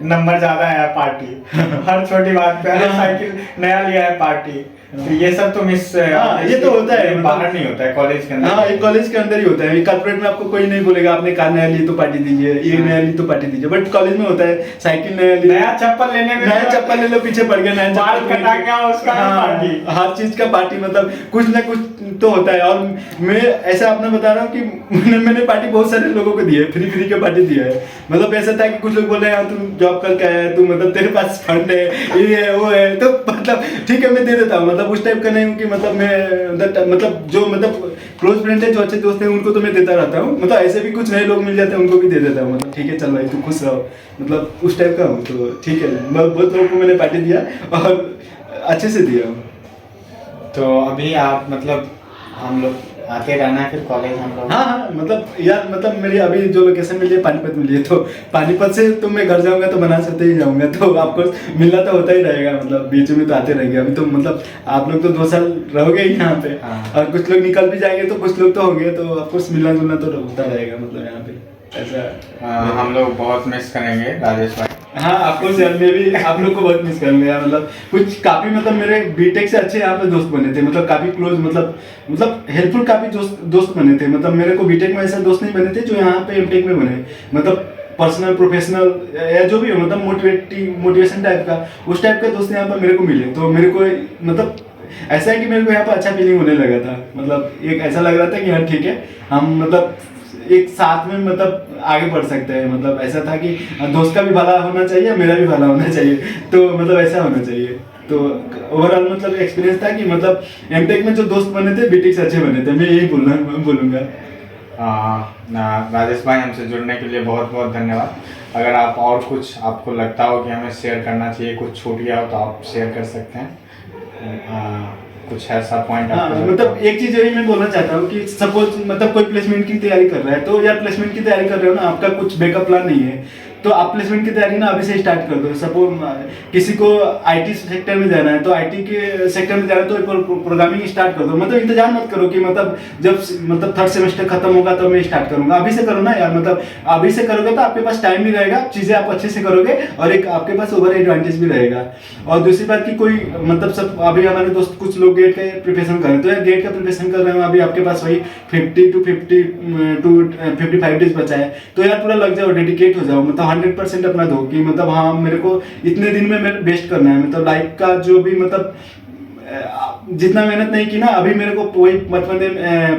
नंबर ज्यादा है पार्टी हर छोटी बात पे, अरे साइकिल नया लिया है पार्टी, तो ये सब तो मिस ये तो होता है, बाहर नहीं होता है, कॉलेज के अंदर। हाँ ये कॉलेज के अंदर ही होता है, कॉर्पोरेट में आपको कोई नहीं बोलेगा आपने कार नया ली तो पार्टी दीजिए, ये नया ली तो पार्टी दीजिए, बट कॉलेज में होता है साइकिल नया ली, नया चप्पल लेने में, नया चप्पल ले लो पीछे पड़ गया, नया बाल चप्पल कटा गया उसका पार्टी, हर चीज का पार्टी, मतलब कुछ ना कुछ तो होता है। और मैं ऐसा आपने बता रहा हूँ कि मैंने पार्टी बहुत सारे लोगों को दी है, फ्री का पार्टी दिया है। मतलब ऐसा था कि कुछ लोग बोल रहे हैं तुम जॉब करके आया है, तू मतलब तेरे पास फंड है, ये है वो है, तो मतलब ठीक है मैं दे देता हूँ, मतलब उस टाइप का नहीं हूँ कि मतलब मैं मतलब जो मतलब क्लोज फ्रेंड है, जो अच्छे दोस्त हैं उनको तो मैं देता रहता हूँ, मतलब ऐसे भी कुछ नए लोग मिल जाते हैं उनको भी दे देता हूँ, मतलब ठीक है चल भाई तू खुश रहो, मतलब उस टाइप का हूँ। तो ठीक है, बहुत लोगों को मैंने पार्टी दिया और अच्छे से दिया हूँ। तो अभी आप मतलब हम लोग आते रहना है फिर कॉलेज हम लोग? हाँ मतलब यार मतलब मेरी अभी जो लोकेशन मिली है पानीपत मिली है, तो पानीपत से तो मैं घर जाऊंगा तो बनारस होते ही जाऊंगा, तो आपको मिलना तो होता ही रहेगा, मतलब बीच में तो आते रहेंगे। अभी तो मतलब आप लोग तो 2 साल रहोगे ही यहाँ पे, और कुछ लोग निकल भी जाएंगे तो कुछ लोग तो होंगे, तो आपको मिलना जुलना तो होता रहेगा, मतलब यहाँ पे ऐसा। हम लोग बहुत मिस करेंगे राजेश भाई। हाँ आपको सर मैं भी आप लोग को बहुत मिस करूंगा यार, मतलब कुछ काफी मतलब मेरे बीटेक से अच्छे यहाँ पे दोस्त बने थे, मतलब काफी क्लोज, मतलब हेल्पफुल काफी दोस्त बने थे। मतलब मेरे को बीटेक में ऐसे दोस्त नहीं बने थे जो यहाँ पे एमटेक में बने, मतलब पर्सनल प्रोफेशनल या जो भी हो, मतलब मोटिवेशन टाइप का उस टाइप के दोस्त यहाँ पर मेरे को मिले, तो मेरे को मतलब ऐसा है कि मेरे को यहाँ पर अच्छा फीलिंग होने लगा था। मतलब एक ऐसा लग रहा था कि हाँ ठीक है हम मतलब एक साथ में मतलब आगे बढ़ सकते हैं, मतलब ऐसा था कि दोस्त का भी भला होना चाहिए, मेरा भी भला होना चाहिए, तो मतलब ऐसा होना चाहिए। तो ओवरऑल मतलब एक्सपीरियंस था कि मतलब एमटेक में जो दोस्त बने थे बीटेक से अच्छे बने थे, मैं यही बोलूँगा। राजेश भाई हमसे जुड़ने के लिए बहुत बहुत धन्यवाद। अगर आप और कुछ आपको लगता हो कि हमें शेयर करना चाहिए, कुछ छूट गया हो तो आप शेयर कर सकते हैं। कुछ ऐसा पॉइंट मतलब एक चीज यही मैं बोलना चाहता हूँ कि सपोज मतलब कोई प्लेसमेंट की तैयारी कर रहा है, तो यार प्लेसमेंट की तैयारी कर रहे हो ना, आपका कुछ बैकअप प्लान नहीं है, तो आप प्लेसमेंट की तैयारी ना अभी से स्टार्ट कर दो। सपोज किसी को आईटी सेक्टर में जाना है तो आईटी के सेक्टर में जाना है तो प्रोग्रामिंग स्टार्ट कर दो। मतलब इंतजार मत करो कि मतलब जब मतलब थर्ड सेमेस्टर खत्म होगा तो मैं स्टार्ट करूंगा। अभी से करो ना यार, मतलब अभी से करोगे तो आपके पास टाइम भी रहेगा, चीजें आप अच्छे से करोगे और एक आपके पास ओवर एडवांटेज भी रहेगा। और दूसरी बात की कोई मतलब सब अभी हमारे दोस्त कुछ लोग गेट का प्रिपरेशन कर रहे हैं, तो यार गेट का प्रिपरेशन कर रहे हैं, अभी आपके पास वही 50 to 55 डेज बचा है, तो यार पूरा लग जाओ, डेडिकेट हो जाओ, मतलब 100% अपना दो कि मतलब हाँ मेरे को इतने दिन में मेरे बेस्ट करना है। मतलब लाइफ का जो भी मतलब जितना मेहनत नहीं की ना अभी मेरे को वही मतलब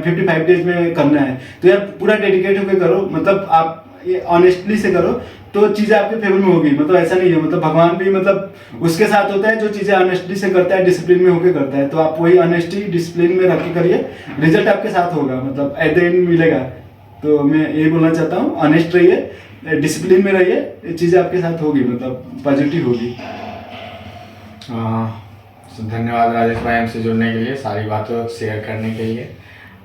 55 डेज में करना है, तो यार पूरा डेडिकेट होकर करो। मतलब आप ये ऑनेस्टली से करो तो चीज़ें आपके फेवर में होगी। मतलब ऐसा नहीं है, मतलब भगवान भी मतलब उसके साथ होता है जो चीज़ें ऑनेस्टली से करता है, डिसिप्लिन में होकर करता है। तो आप वही ऑनेस्टी डिसिप्लिन में रख के करिए, रिजल्ट आपके साथ होगा, मतलब एट द एंड मिलेगा। तो मैं ये बोलना चाहता हूँ, ऑनेस्ट रहिए, डिसिप्लिन में रहिए, चीज़ें आपके साथ होगी, मतलब पॉजिटिव होगी। धन्यवाद राजेश भाई हमसे जुड़ने के लिए, सारी बातों शेयर करने के लिए।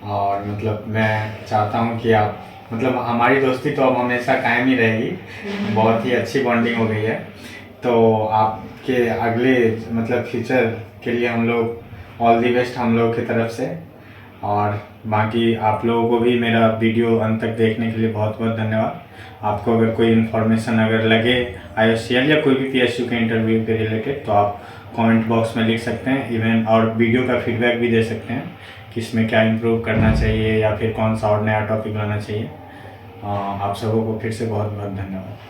और मतलब मैं चाहता हूँ कि आप मतलब हमारी दोस्ती तो अब हमेशा कायम ही रहेगी, बहुत ही अच्छी बॉन्डिंग हो गई है। तो आपके अगले मतलब फ्यूचर के लिए हम लोग ऑल दी बेस्ट हम लोग की तरफ से। और बाकी आप लोगों को भी मेरा वीडियो अंत तक देखने के लिए बहुत बहुत धन्यवाद। आपको अगर कोई इन्फॉर्मेशन अगर लगे IOCL या कोई भी PSU के इंटरव्यू के रिलेटेड तो आप कमेंट बॉक्स में लिख सकते हैं, इवन और वीडियो का फीडबैक भी दे सकते हैं कि इसमें क्या इम्प्रूव करना चाहिए या फिर कौन सा और नया टॉपिक लाना चाहिए। आप सबों को फिर से बहुत बहुत धन्यवाद।